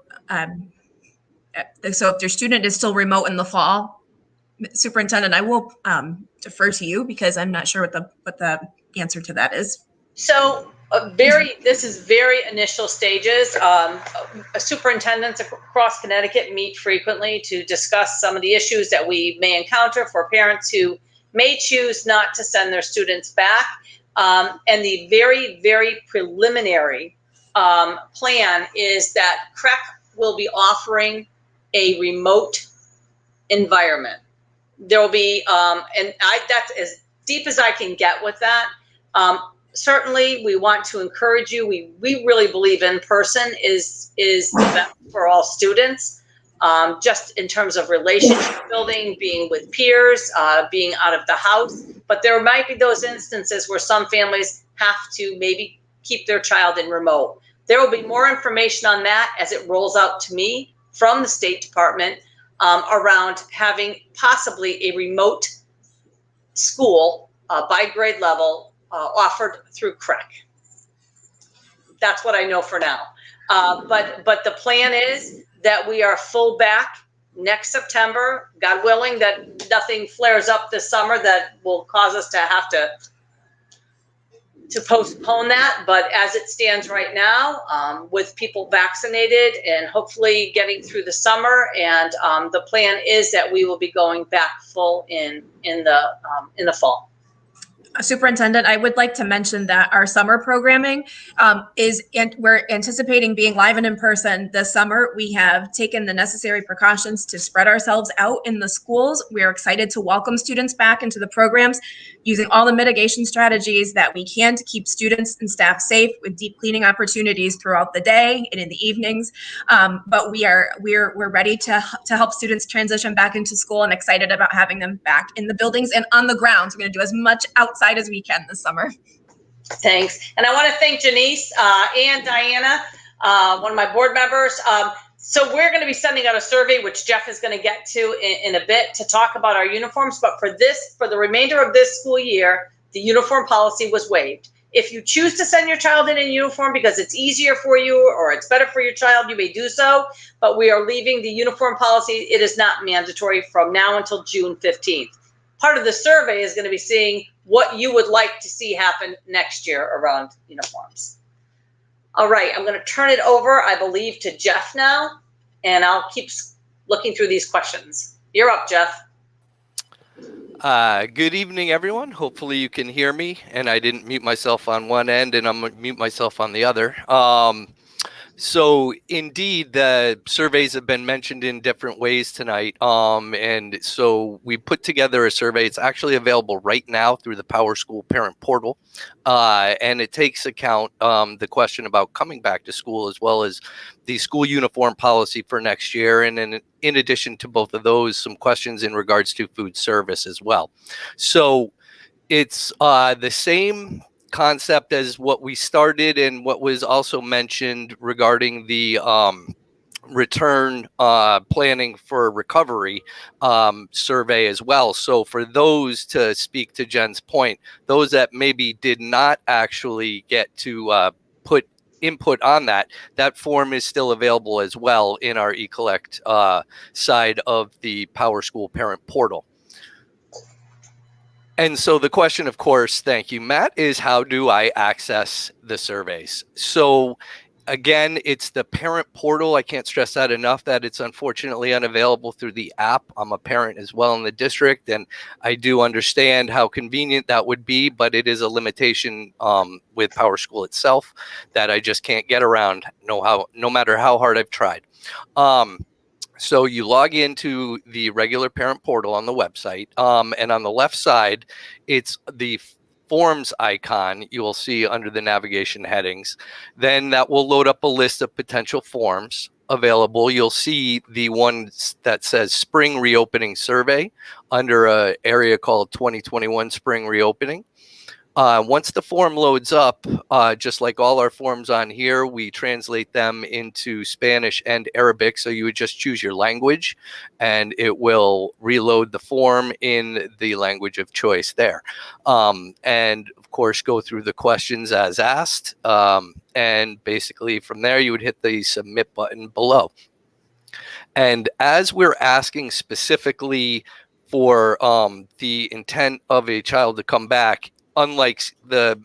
[SPEAKER 5] if your student is still remote in the fall, Superintendent, I will defer to you because I'm not sure what the answer to that is.
[SPEAKER 1] So this is very initial stages. Superintendents across Connecticut meet frequently to discuss some of the issues that we may encounter for parents who may choose not to send their students back. And the very, very preliminary plan is that CREC will be offering a remote environment. There will be, that's as deep as I can get with that. Certainly, we want to encourage you. We really believe in person is the best for all students, just in terms of relationship building, being with peers, being out of the house. But there might be those instances where some families have to maybe keep their child in remote. There will be more information on that as it rolls out to me from the State Department around having possibly a remote school by grade level offered through CREC. That's what I know for now. But the plan is that we are full back next September, God willing that nothing flares up this summer that will cause us to have to postpone that. But as it stands right now, with people vaccinated and hopefully getting through the summer, and the plan is that we will be going back full in the fall.
[SPEAKER 5] Superintendent, I would like to mention that our summer programming we're anticipating being live and in person this summer. We have taken the necessary precautions to spread ourselves out in the schools. We are excited to welcome students back into the programs using all the mitigation strategies that we can to keep students and staff safe with deep cleaning opportunities throughout the day and in the evenings. But we're ready to help students transition back into school and excited about having them back in the buildings and on the grounds. We're going to do as much outside as we can this summer. Thanks.
[SPEAKER 1] And I want to thank Janice and Diana, one of my board members. So we're going to be sending out a survey, which Jeff is going to get to in a bit, to talk about our uniforms. But for the remainder of this school year, the uniform policy was waived. If you choose to send your child in uniform because it's easier for you or it's better for your child, you may do so. But we are leaving the uniform policy. It is not mandatory from now until June 15th. Part of the survey is going to be seeing what you would like to see happen next year around uniforms. All right, I'm going to turn it over, I believe, to Jeff now, and I'll keep looking through these questions. You're up, Jeff.
[SPEAKER 6] Good evening, everyone. Hopefully you can hear me, and I didn't mute myself on one end, and I'm going to mute myself on the other. So indeed, the surveys have been mentioned in different ways tonight. And so we put together a survey. It's actually available right now through the PowerSchool parent portal. And it takes account the question about coming back to school, as well as the school uniform policy for next year. And then in addition to both of those, some questions in regards to food service as well. So it's the same concept as what we started and what was also mentioned regarding the return planning for recovery survey as well. So for those, to speak to Jen's point, those that maybe did not actually get to put input on that form is still available as well in our eCollect side of the PowerSchool parent portal. And so the question, of course, thank you, Matt, is how do I access the surveys? So again, it's the parent portal. I can't stress that enough, that it's unfortunately unavailable through the app. I'm a parent as well in the district, and I do understand how convenient that would be, but it is a limitation with PowerSchool itself that I just can't get around, no matter how hard I've tried. So you log into the regular parent portal on the website, and on the left side, it's the forms icon you will see under the navigation headings. Then that will load up a list of potential forms available. You'll see the one that says Spring Reopening Survey under an area called 2021 Spring Reopening. Once the form loads up, just like all our forms on here, we translate them into Spanish and Arabic. So you would just choose your language and it will reload the form in the language of choice there. And of course, go through the questions as asked. And basically from there, you would hit the submit button below. And as we're asking specifically for the intent of a child to come back, unlike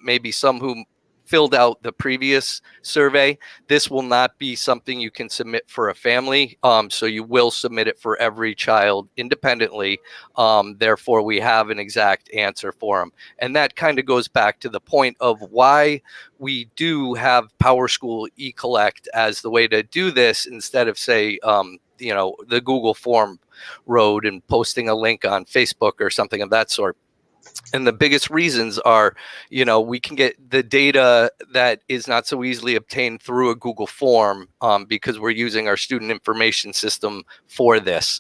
[SPEAKER 6] maybe some who filled out the previous survey, this will not be something you can submit for a family. So you will submit it for every child independently. Therefore, we have an exact answer for them. And that kind of goes back to the point of why we do have PowerSchool eCollect as the way to do this, instead of, say, the Google form road and posting a link on Facebook or something of that sort. And the biggest reasons are, we can get the data that is not so easily obtained through a Google form because we're using our student information system for this,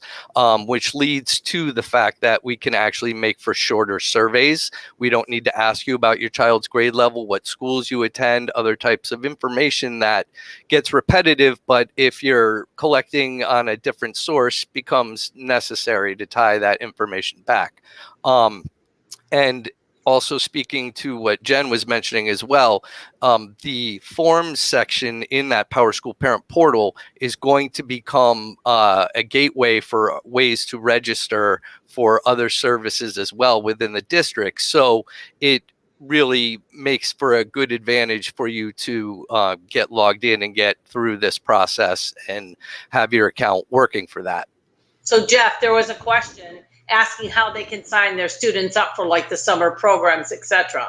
[SPEAKER 6] which leads to the fact that we can actually make for shorter surveys. We don't need to ask you about your child's grade level, what schools you attend, other types of information that gets repetitive, but if you're collecting on a different source, becomes necessary to tie that information back. And also speaking to what Jen was mentioning as well, the forms section in that PowerSchool parent portal is going to become a gateway for ways to register for other services as well within the district. So it really makes for a good advantage for you to get logged in and get through this process and have your account working for that.
[SPEAKER 1] So Jeff, there was a question asking how they can sign their students up for like the summer programs, etc.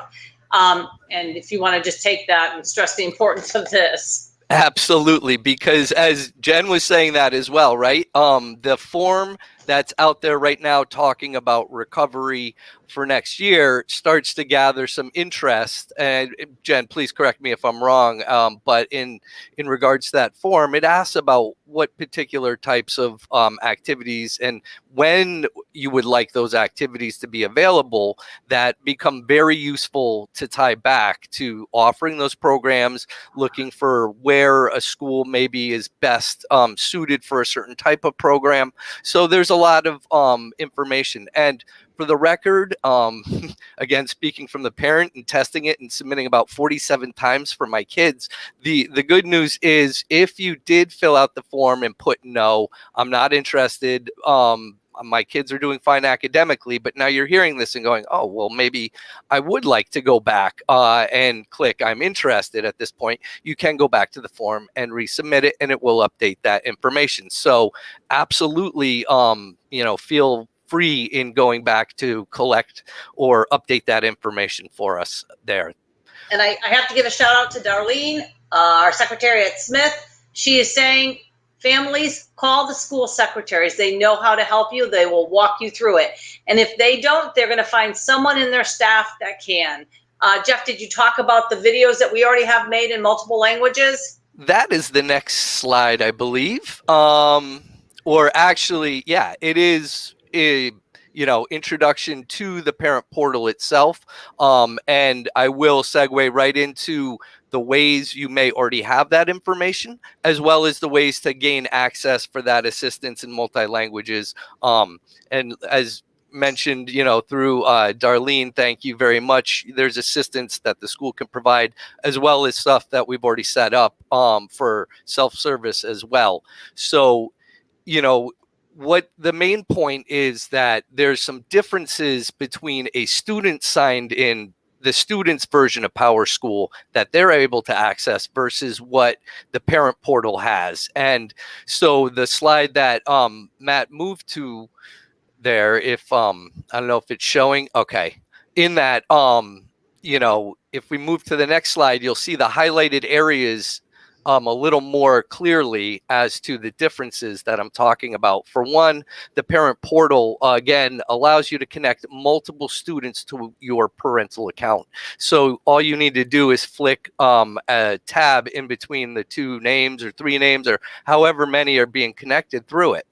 [SPEAKER 1] And if you want to just take that and stress the importance of this.
[SPEAKER 6] Absolutely, because as Jen was saying that as well, right? The form that's out there right now talking about recovery for next year starts to gather some interest. And Jen, please correct me if I'm wrong, but in regards to that form, it asks about what particular types of activities and when you would like those activities to be available, that become very useful to tie back to offering those programs, looking for where a school maybe is best suited for a certain type of program. So there's a lot of information. And for the record, again, speaking from the parent and testing it and submitting about 47 times for my kids, the good news is if you did fill out the form and put no, I'm not interested, my kids are doing fine academically, but now you're hearing this and going, oh, well, maybe I would like to go back and click I'm interested at this point. You can go back to the form and resubmit it, and it will update that information. So absolutely, feel free in going back to collect or update that information for us there.
[SPEAKER 1] And I have to give a shout out to Darlene, our secretary at Smith. She is saying, families, call the school secretaries. They know how to help you. They will walk you through it. And if they don't, they're going to find someone in their staff that can. Jeff, did you talk about the videos that we already have made in multiple languages?
[SPEAKER 6] That is the next slide, I believe. Or actually, yeah, it is a introduction to the parent portal itself. And I will segue right into the ways you may already have that information, as well as the ways to gain access for that assistance in multi-languages. And as mentioned, through Darlene, thank you very much. There's assistance that the school can provide, as well as stuff that we've already set up for self-service as well. So, what the main point is that there's some differences between a student signed in the student's version of PowerSchool that they're able to access versus what the parent portal has. And so the slide that Matt moved to there, if I don't know if it's showing, okay, in that if we move to the next slide, you'll see the highlighted areas a little more clearly as to the differences that I'm talking about. For one, the parent portal, again, allows you to connect multiple students to your parental account. So all you need to do is flick a tab in between the two names or three names or however many are being connected through it.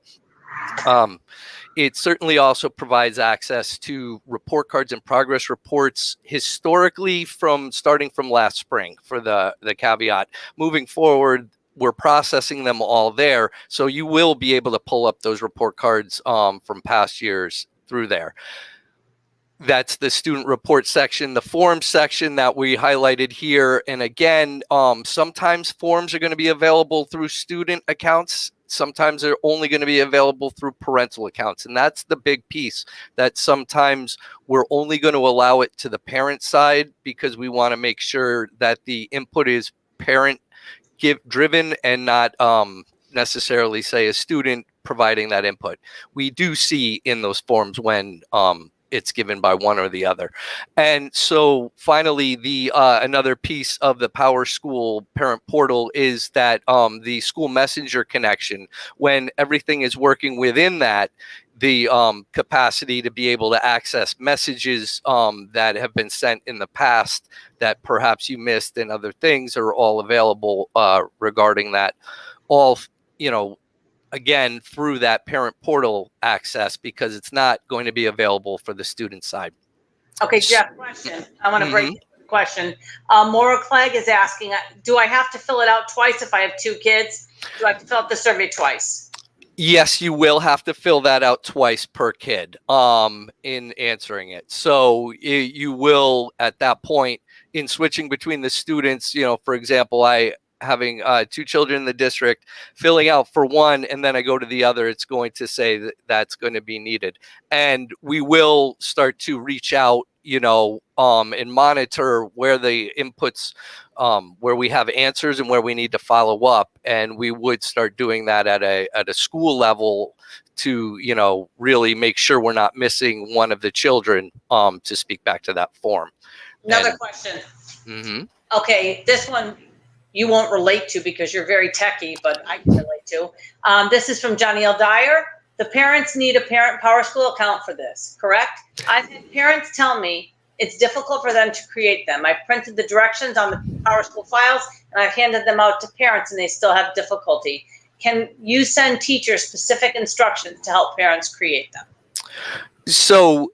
[SPEAKER 6] It certainly also provides access to report cards and progress reports historically starting from last spring for the caveat. Moving forward, we're processing them all there. So you will be able to pull up those report cards from past years through there. That's the student report section, the forms section that we highlighted here. And again, sometimes forms are going to be available through student accounts. Sometimes they're only going to be available through parental accounts. And that's the big piece, that sometimes we're only going to allow it to the parent side because we want to make sure that the input is parent driven and not necessarily, say, a student providing that input. We do see in those forms when it's given by one or the other. And so finally, the another piece of the PowerSchool parent portal is that the school messenger connection, when everything is working within that, the capacity to be able to access messages that have been sent in the past that perhaps you missed and other things are all available regarding that. All, again, through that parent portal access, because it's not going to be available for the student side.
[SPEAKER 1] Okay, Jeff, question. I want to break the question. Maura Clegg is asking, do I have to fill it out twice if I have two kids? Do I have to fill out the survey twice?
[SPEAKER 6] Yes, you will have to fill that out twice per kid in answering it. So you will, at that point, in switching between the students, for example, having two children in the district, filling out for one, and then I go to the other, it's going to say that that's going to be needed. And we will start to reach out, and monitor where the inputs, where we have answers and where we need to follow up. And we would start doing that at a school level to, really make sure we're not missing one of the children to speak back to that form.
[SPEAKER 1] Another question. Okay, this one you won't relate to because you're very techie, but I can relate to. This is from Johnny L. Dyer. The parents need a parent PowerSchool account for this, correct? I've had parents tell me it's difficult for them to create them. I printed the directions on the PowerSchool files and I've handed them out to parents and they still have difficulty. Can you send teachers specific instructions to help parents create them?
[SPEAKER 6] So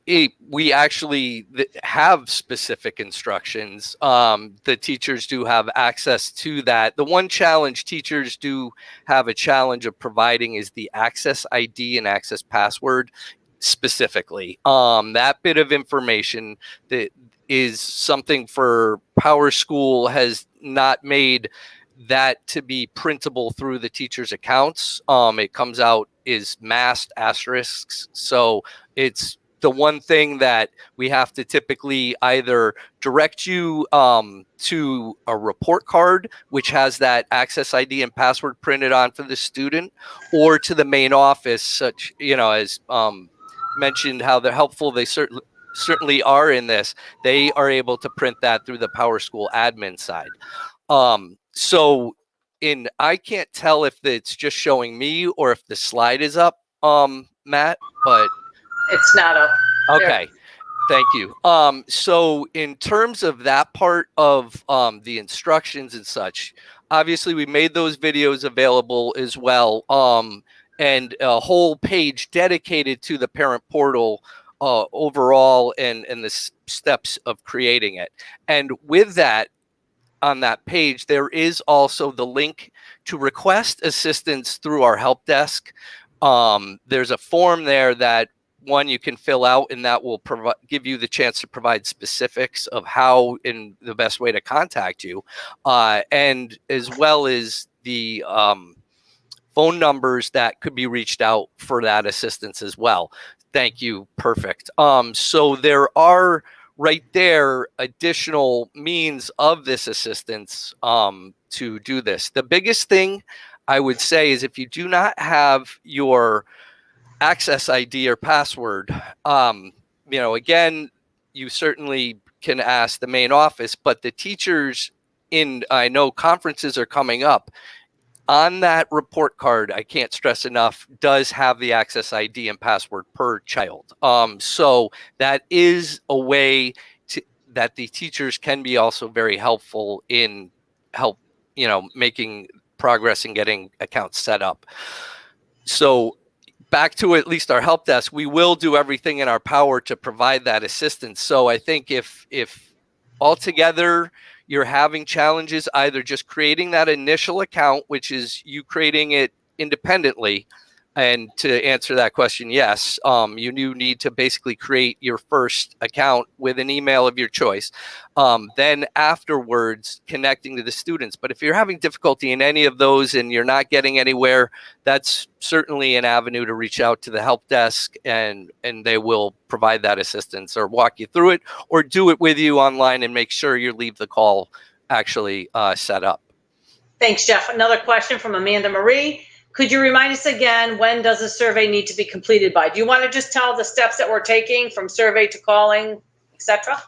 [SPEAKER 6] we actually have specific instructions. The teachers do have access to that. The one challenge teachers do have a challenge of providing is the access ID and access password specifically. That bit of information that is something for PowerSchool has not made that to be printable through the teacher's accounts. It comes out is masked asterisks. So it's the one thing that we have to typically either direct you to a report card, which has that access ID and password printed on for the student, or to the main office, such, as mentioned how they're helpful they certainly are in this. They are able to print that through the PowerSchool admin side. So I can't tell if it's just showing me or if the slide is up, Matt, but
[SPEAKER 1] it's not up.
[SPEAKER 6] Okay. Thank you. So in terms of that part of the instructions and such, obviously we made those videos available as well, and a whole page dedicated to the parent portal overall and the steps of creating it. And with that, on that page, there is also the link to request assistance through our help desk. There's a form there that you can fill out, and that will give you the chance to provide specifics of how and the best way to contact you, and as well as the phone numbers that could be reached out for that assistance as well. Thank you. Perfect. So there are right there additional means of this assistance to do this. The biggest thing I would say is if you do not have your access ID or password, again, you certainly can ask the main office, but the teachers I know conferences are coming up. On that report card, I can't stress enough, does have the access ID and password per child. So that is a way that the teachers can be also very helpful in making progress and getting accounts set up. So back to at least our help desk, we will do everything in our power to provide that assistance. So I think if altogether you're having challenges either just creating that initial account, which is you creating it independently, and to answer that question, yes, you do need to basically create your first account with an email of your choice. Then afterwards, connecting to the students. But if you're having difficulty in any of those and you're not getting anywhere, that's certainly an avenue to reach out to the help desk, and they will provide that assistance or walk you through it or do it with you online and make sure you leave the call actually set up.
[SPEAKER 1] Thanks, Jeff. Another question from Amanda Marie. Could you remind us again, when does a survey need to be completed by? Do you want to just tell the steps that we're taking from survey to calling, etc.?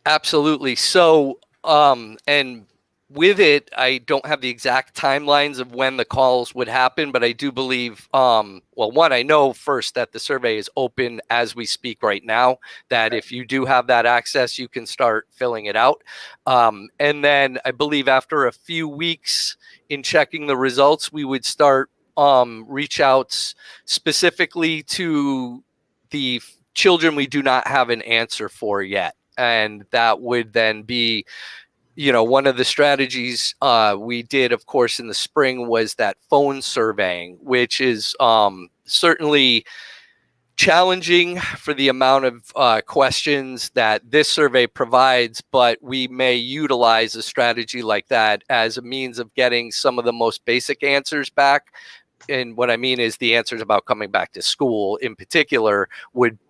[SPEAKER 6] Absolutely. So, and with it, I don't have the exact timelines of when the calls would happen, but I do believe, one, I know first that the survey is open as we speak right now, that if you do have that access, you can start filling it out. And then I believe after a few weeks in checking the results, we would start reach outs specifically to the children we do not have an answer for yet. And that would then be, one of the strategies we did, of course, in the spring was that phone surveying, which is certainly challenging for the amount of questions that this survey provides, but we may utilize a strategy like that as a means of getting some of the most basic answers back. And what I mean is the answers about coming back to school in particular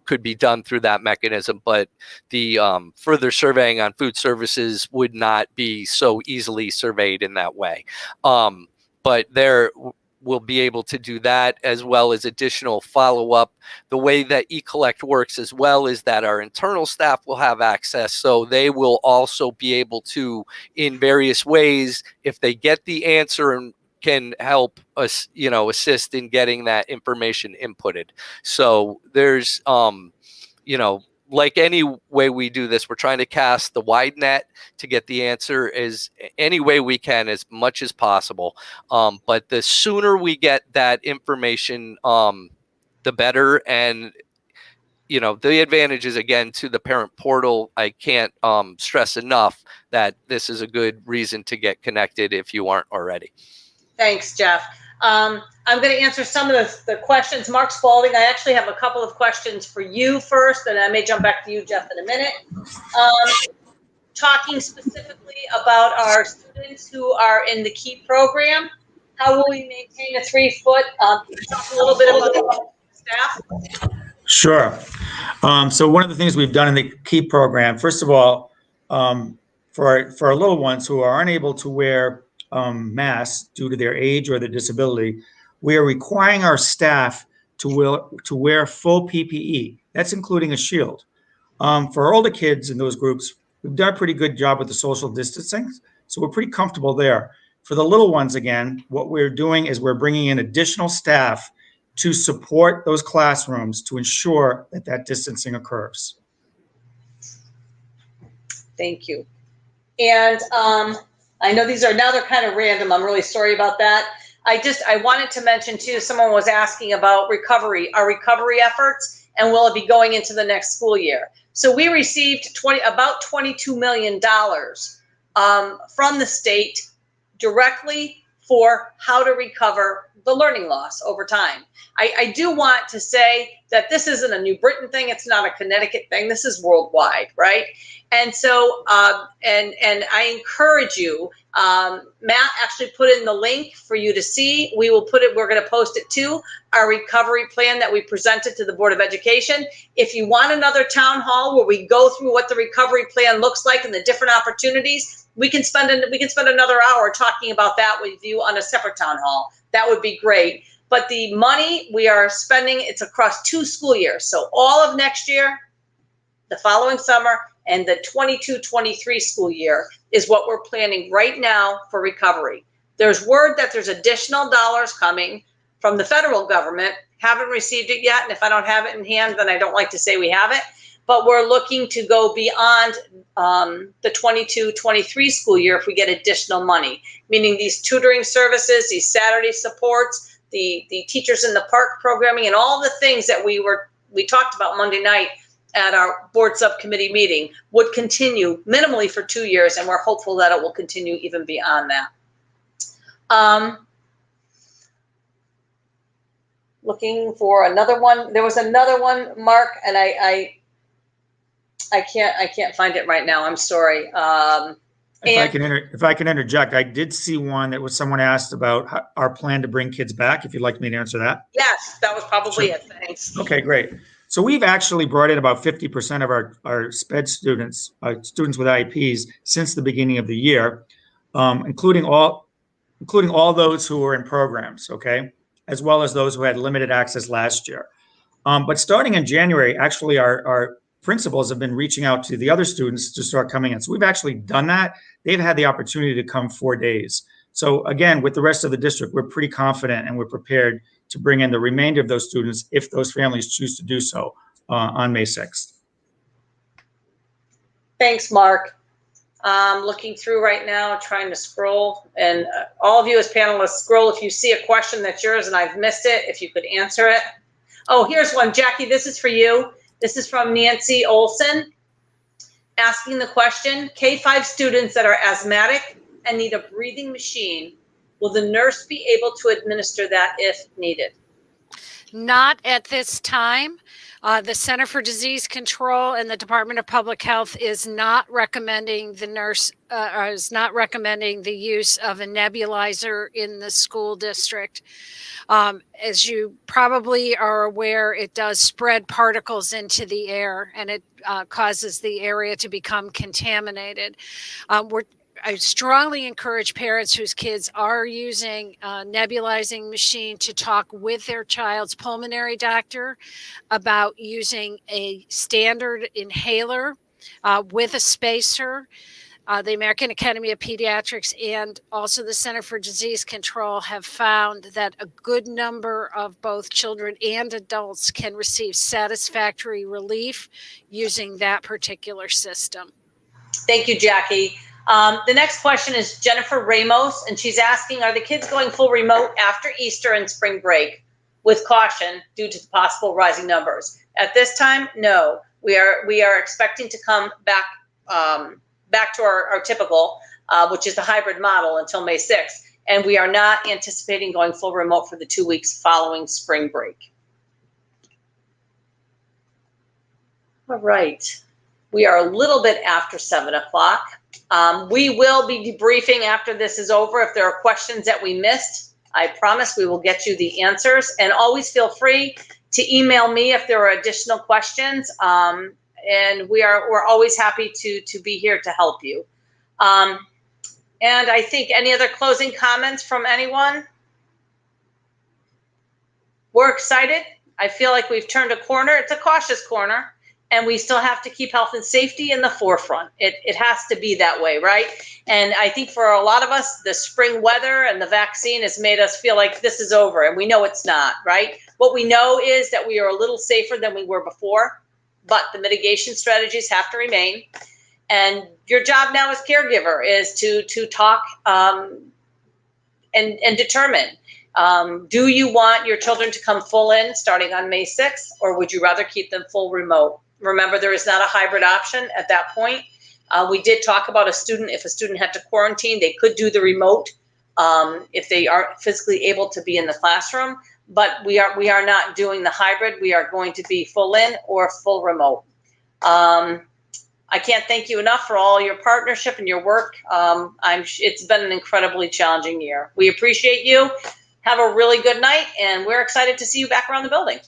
[SPEAKER 6] could be done through that mechanism, but the further surveying on food services would not be so easily surveyed in that way. But there will be able to do that, as well as additional follow-up. The way that eCollect works as well is that our internal staff will have access, so they will also be able to, in various ways, if they get the answer and can help us, assist in getting that information inputted. So there's, like any way we do this, we're trying to cast the wide net to get the answer as any way we can, as much as possible. But the sooner we get that information, the better. And the advantages, again, to the parent portal, I can't stress enough that this is a good reason to get connected if you aren't already. Thanks,
[SPEAKER 1] Jeff. I'm going to answer some of the questions. Mark Spalding, I actually have a couple of questions for you first, and I may jump back to you, Jeff, in a minute. Talking specifically about our students who are in the KEY program, how will we maintain a 3-foot? Talk a little bit about the staff.
[SPEAKER 7] Sure. So one of the things we've done in the KEY program, first of all, for our little ones who are unable to wear masks due to their age or their disability, we are requiring our staff to wear full PPE. That's including a shield. For our older kids in those groups, we've done a pretty good job with the social distancing, so we're pretty comfortable there. For the little ones, again, what we're doing is we're bringing in additional staff to support those classrooms to ensure that that distancing occurs.
[SPEAKER 1] Thank you. And I know they're kind of random. I'm really sorry about that. I wanted to mention too, someone was asking about our recovery efforts, and will it be going into the next school year? So we received about $22 million from the state directly for how to recover the learning loss over time. I do want to say that this isn't a New Britain thing. It's not a Connecticut thing. This is worldwide, right? And so, and I encourage you, Matt actually put in the link for you to see. We're going to post it to our recovery plan that we presented to the Board of Education. If you want another town hall where we go through what the recovery plan looks like and the different opportunities, we can spend another hour talking about that with you on a separate town hall. That would be great. But the money we are spending, it's across 2 school years. So all of next year, the following summer, and the 22-23 school year is what we're planning right now for recovery. There's word that there's additional dollars coming from the federal government. Haven't received it yet, and if I don't have it in hand, then I don't like to say we have it. But we're looking to go beyond the 22-23 school year if we get additional money, meaning these tutoring services, these Saturday supports, the teachers in the park programming, and all the things that we talked about Monday night at our board subcommittee meeting would continue minimally for 2 years, and we're hopeful that it will continue even beyond that. Looking for another one. There was another one, Mark, and I can't find it right now. I'm sorry.
[SPEAKER 7] If I can interject, I did see one that was someone asked about our plan to bring kids back. If you'd like me to answer that.
[SPEAKER 1] Yes, that was probably it. Thanks.
[SPEAKER 7] Okay, great. So we've actually brought in about 50% of our SPED students, students with IEPs, since the beginning of the year, including all those who were in programs, okay, as well as those who had limited access last year. But starting in January, actually our principals have been reaching out to the other students to start coming in. So we've actually done that. They've had the opportunity to come 4 days. So again, with the rest of the district, we're pretty confident and we're prepared to bring in the remainder of those students if those families choose to do so on May 6th.
[SPEAKER 1] Thanks, Mark. I'm looking through right now, trying to scroll. And all of you as panelists, scroll if you see a question that's yours and I've missed it, if you could answer it. Oh, here's one. Jackie, this is for you. This is from Nancy Olson, asking the question, K-5 students that are asthmatic and need a breathing machine, will the nurse be able to administer that if needed?
[SPEAKER 2] Not at this time. The Center for Disease Control and the Department of Public Health is not recommending the use of a nebulizer in the school district. As you probably are aware, it does spread particles into the air, and it causes the area to become contaminated. I strongly encourage parents whose kids are using a nebulizing machine to talk with their child's pulmonary doctor about using a standard inhaler with a spacer. The American Academy of Pediatrics and also the Center for Disease Control have found that a good number of both children and adults can receive satisfactory relief using that particular system.
[SPEAKER 1] Thank you, Jackie. The next question is Jennifer Ramos, and she's asking, are the kids going full remote after Easter and spring break with caution due to the possible rising numbers? At this time, no. We are expecting to come back to our typical, which is the hybrid model until May 6th. And we are not anticipating going full remote for the 2 weeks following spring break. All right. We are a little bit after 7 o'clock. We will be debriefing after this is over. If there are questions that we missed, I promise we will get you the answers. And always feel free to email me if there are additional questions. And we're always happy to be here to help you. And I think any other closing comments from anyone? We're excited. I feel like we've turned a corner. It's a cautious corner, and we still have to keep health and safety in the forefront. It has to be that way, right? And I think for a lot of us, the spring weather and the vaccine has made us feel like this is over, and we know it's not, right? What we know is that we are a little safer than we were before, but the mitigation strategies have to remain. And your job now as caregiver is to talk and determine, do you want your children to come full in starting on May 6th, or would you rather keep them full remote? Remember, there is not a hybrid option at that point. We did talk about if a student had to quarantine, they could do the remote if they aren't physically able to be in the classroom. But we are not doing the hybrid. We are going to be full in or full remote. I can't thank you enough for all your partnership and your work. It's been an incredibly challenging year. We appreciate you. Have a really good night, and we're excited to see you back around the building.